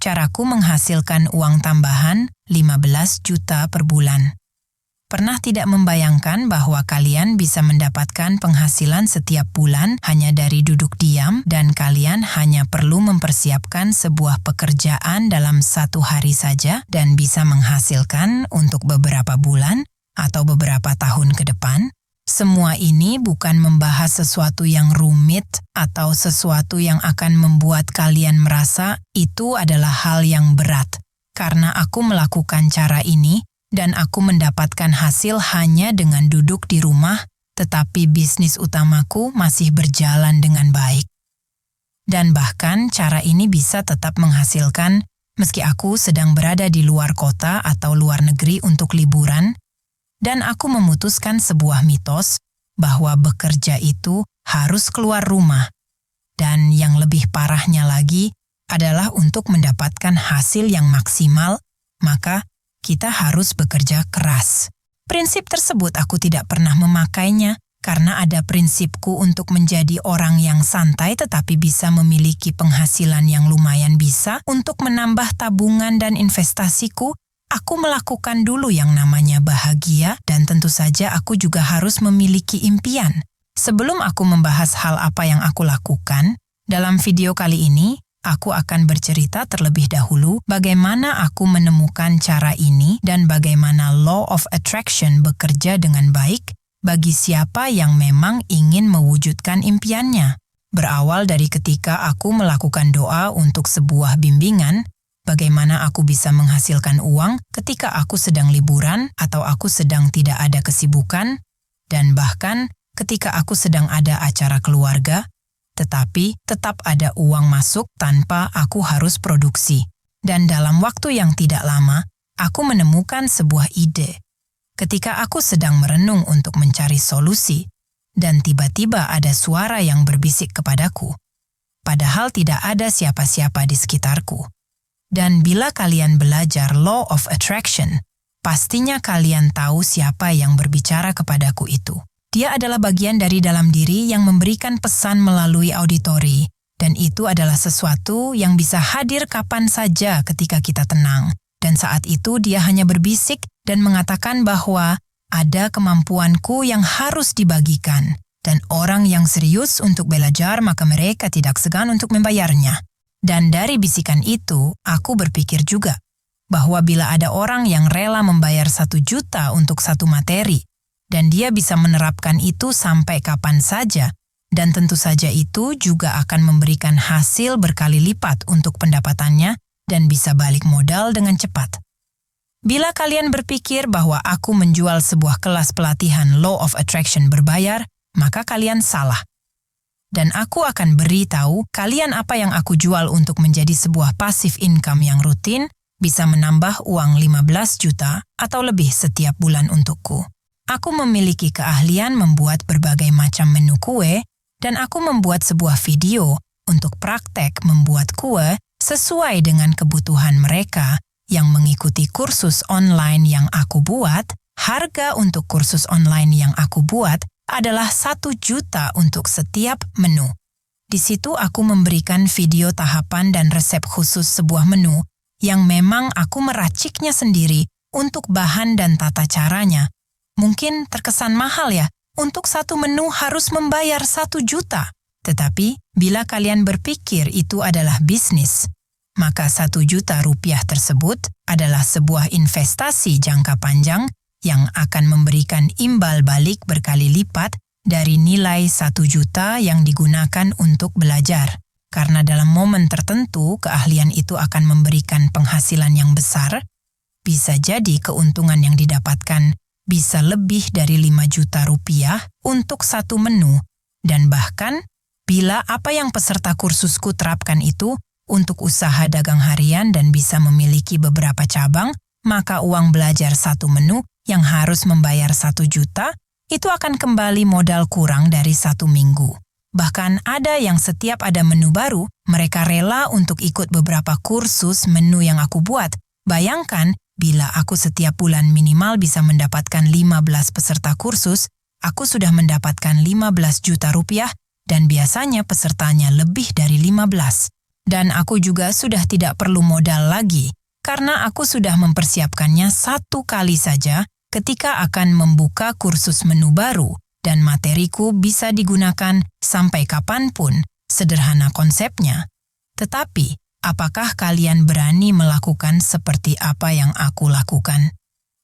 caraku menghasilkan uang tambahan 15 juta per bulan. Pernah tidak membayangkan bahwa kalian bisa mendapatkan penghasilan setiap bulan hanya dari duduk diam dan kalian hanya perlu mempersiapkan sebuah pekerjaan dalam 1 hari saja dan bisa menghasilkan untuk beberapa bulan atau beberapa tahun ke depan? Semua ini bukan membahas sesuatu yang rumit atau sesuatu yang akan membuat kalian merasa itu adalah hal yang berat. Karena aku melakukan cara ini dan aku mendapatkan hasil hanya dengan duduk di rumah, tetapi bisnis utamaku masih berjalan dengan baik. Dan bahkan cara ini bisa tetap menghasilkan meski aku sedang berada di luar kota atau luar negeri untuk liburan. Dan aku memutuskan sebuah mitos bahwa bekerja itu harus keluar rumah. Dan yang lebih parahnya lagi adalah untuk mendapatkan hasil yang maksimal, maka kita harus bekerja keras. Prinsip tersebut aku tidak pernah memakainya karena ada prinsipku untuk menjadi orang yang santai tetapi bisa memiliki penghasilan yang lumayan bisa untuk menambah tabungan dan investasiku. Aku melakukan dulu yang namanya bahagia dan tentu saja aku juga harus memiliki impian. Sebelum aku membahas hal apa yang aku lakukan, dalam video kali ini, aku akan bercerita terlebih dahulu bagaimana aku menemukan cara ini dan bagaimana Law of Attraction bekerja dengan baik bagi siapa yang memang ingin mewujudkan impiannya. Berawal dari ketika aku melakukan doa untuk sebuah bimbingan, bagaimana aku bisa menghasilkan uang ketika aku sedang liburan atau aku sedang tidak ada kesibukan, dan bahkan ketika aku sedang ada acara keluarga, tetapi tetap ada uang masuk tanpa aku harus produksi. Dan dalam waktu yang tidak lama, aku menemukan sebuah ide. Ketika aku sedang merenung untuk mencari solusi, dan tiba-tiba ada suara yang berbisik kepadaku, padahal tidak ada siapa-siapa di sekitarku. Dan bila kalian belajar Law of Attraction, pastinya kalian tahu siapa yang berbicara kepadaku itu. Dia adalah bagian dari dalam diri yang memberikan pesan melalui auditori, dan itu adalah sesuatu yang bisa hadir kapan saja ketika kita tenang. Dan saat itu dia hanya berbisik dan mengatakan bahwa ada kemampuanku yang harus dibagikan, dan orang yang serius untuk belajar maka mereka tidak segan untuk membayarnya. Dan dari bisikan itu, aku berpikir juga bahwa bila ada orang yang rela membayar 1 juta untuk satu materi, dan dia bisa menerapkan itu sampai kapan saja, dan tentu saja itu juga akan memberikan hasil berkali lipat untuk pendapatannya dan bisa balik modal dengan cepat. Bila kalian berpikir bahwa aku menjual sebuah kelas pelatihan Law of Attraction berbayar, maka kalian salah. Dan aku akan beritahu kalian apa yang aku jual untuk menjadi sebuah passive income yang rutin bisa menambah uang 15 juta atau lebih setiap bulan untukku. Aku memiliki keahlian membuat berbagai macam menu kue dan aku membuat sebuah video untuk praktek membuat kue sesuai dengan kebutuhan mereka yang mengikuti kursus online yang aku buat. Harga untuk kursus online yang aku buat adalah 1 juta untuk setiap menu. Di situ aku memberikan video tahapan dan resep khusus sebuah menu yang memang aku meraciknya sendiri untuk bahan dan tata caranya. Mungkin terkesan mahal ya, untuk satu menu harus membayar 1 juta. Tetapi bila kalian berpikir itu adalah bisnis, maka 1 juta rupiah tersebut adalah sebuah investasi jangka panjang yang akan memberikan imbal balik berkali lipat dari nilai 1 juta yang digunakan untuk belajar. Karena dalam momen tertentu keahlian itu akan memberikan penghasilan yang besar, bisa jadi keuntungan yang didapatkan bisa lebih dari 5 juta rupiah untuk satu menu. Dan bahkan bila apa yang peserta kursusku terapkan itu untuk usaha dagang harian dan bisa memiliki beberapa cabang, maka uang belajar satu menu yang harus membayar 1 juta, itu akan kembali modal kurang dari 1 minggu. Bahkan ada yang setiap ada menu baru, mereka rela untuk ikut beberapa kursus menu yang aku buat. Bayangkan, bila aku setiap bulan minimal bisa mendapatkan 15 peserta kursus, aku sudah mendapatkan 15 juta rupiah dan biasanya pesertanya lebih dari 15. Dan aku juga sudah tidak perlu modal lagi, karena aku sudah mempersiapkannya 1 kali saja ketika akan membuka kursus menu baru, dan materiku bisa digunakan sampai kapanpun. Sederhana konsepnya. Tetapi, apakah kalian berani melakukan seperti apa yang aku lakukan?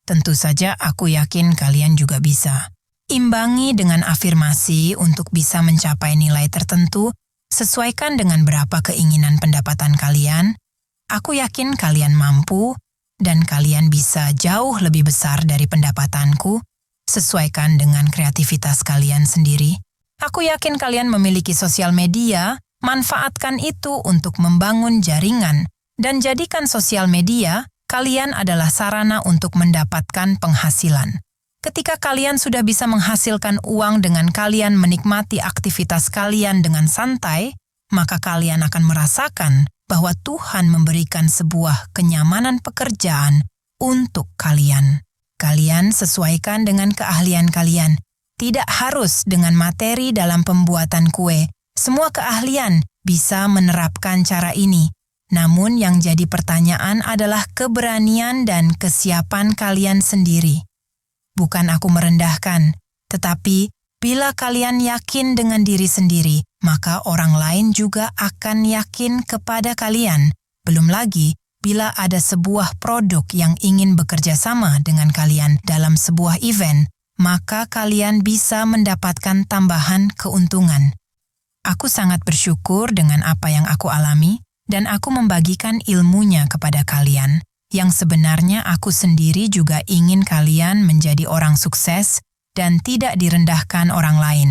Tentu saja aku yakin kalian juga bisa. Imbangi dengan afirmasi untuk bisa mencapai nilai tertentu, sesuaikan dengan berapa keinginan pendapatan kalian. Aku yakin kalian mampu, dan kalian bisa jauh lebih besar dari pendapatanku, sesuaikan dengan kreativitas kalian sendiri. Aku yakin kalian memiliki sosial media, manfaatkan itu untuk membangun jaringan, dan jadikan sosial media kalian adalah sarana untuk mendapatkan penghasilan. Ketika kalian sudah bisa menghasilkan uang dengan kalian menikmati aktivitas kalian dengan santai, maka kalian akan merasakan bahwa Tuhan memberikan sebuah kenyamanan pekerjaan untuk kalian. Kalian sesuaikan dengan keahlian kalian. Tidak harus dengan materi dalam pembuatan kue. Semua keahlian bisa menerapkan cara ini. Namun yang jadi pertanyaan adalah keberanian dan kesiapan kalian sendiri. Bukan aku merendahkan, tetapi bila kalian yakin dengan diri sendiri, maka orang lain juga akan yakin kepada kalian. Belum lagi, bila ada sebuah produk yang ingin bekerja sama dengan kalian dalam sebuah event, maka kalian bisa mendapatkan tambahan keuntungan. Aku sangat bersyukur dengan apa yang aku alami, dan aku membagikan ilmunya kepada kalian, yang sebenarnya aku sendiri juga ingin kalian menjadi orang sukses dan tidak direndahkan orang lain.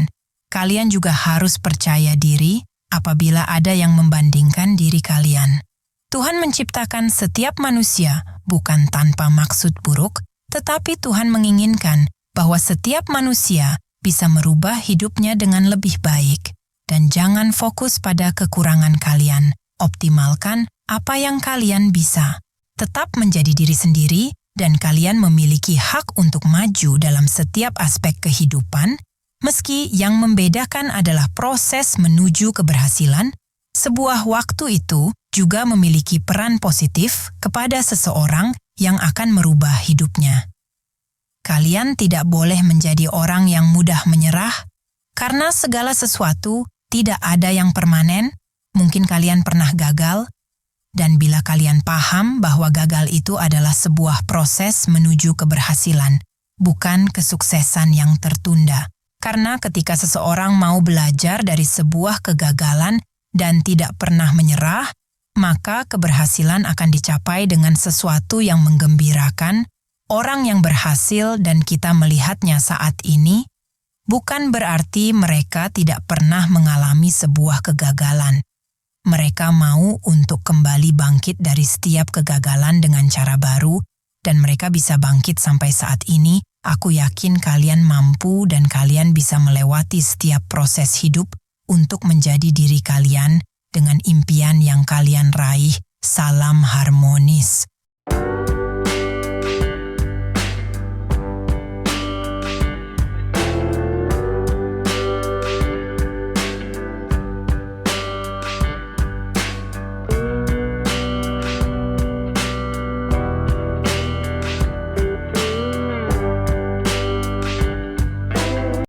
Kalian juga harus percaya diri apabila ada yang membandingkan diri kalian. Tuhan menciptakan setiap manusia bukan tanpa maksud buruk, tetapi Tuhan menginginkan bahwa setiap manusia bisa merubah hidupnya dengan lebih baik. Dan jangan fokus pada kekurangan kalian. Optimalkan apa yang kalian bisa. Tetap menjadi diri sendiri dan kalian memiliki hak untuk maju dalam setiap aspek kehidupan, meski yang membedakan adalah proses menuju keberhasilan. Sebuah waktu itu juga memiliki peran positif kepada seseorang yang akan merubah hidupnya. Kalian tidak boleh menjadi orang yang mudah menyerah, karena segala sesuatu tidak ada yang permanen. Mungkin kalian pernah gagal, dan bila kalian paham bahwa gagal itu adalah sebuah proses menuju keberhasilan, bukan kesuksesan yang tertunda. Karena ketika seseorang mau belajar dari sebuah kegagalan dan tidak pernah menyerah, maka keberhasilan akan dicapai dengan sesuatu yang menggembirakan. Orang yang berhasil dan kita melihatnya saat ini, bukan berarti mereka tidak pernah mengalami sebuah kegagalan. Mereka mau untuk kembali bangkit dari setiap kegagalan dengan cara baru, dan mereka bisa bangkit sampai saat ini. Aku yakin kalian mampu dan kalian bisa melewati setiap proses hidup untuk menjadi diri kalian dengan impian yang kalian raih. Salam harmonis.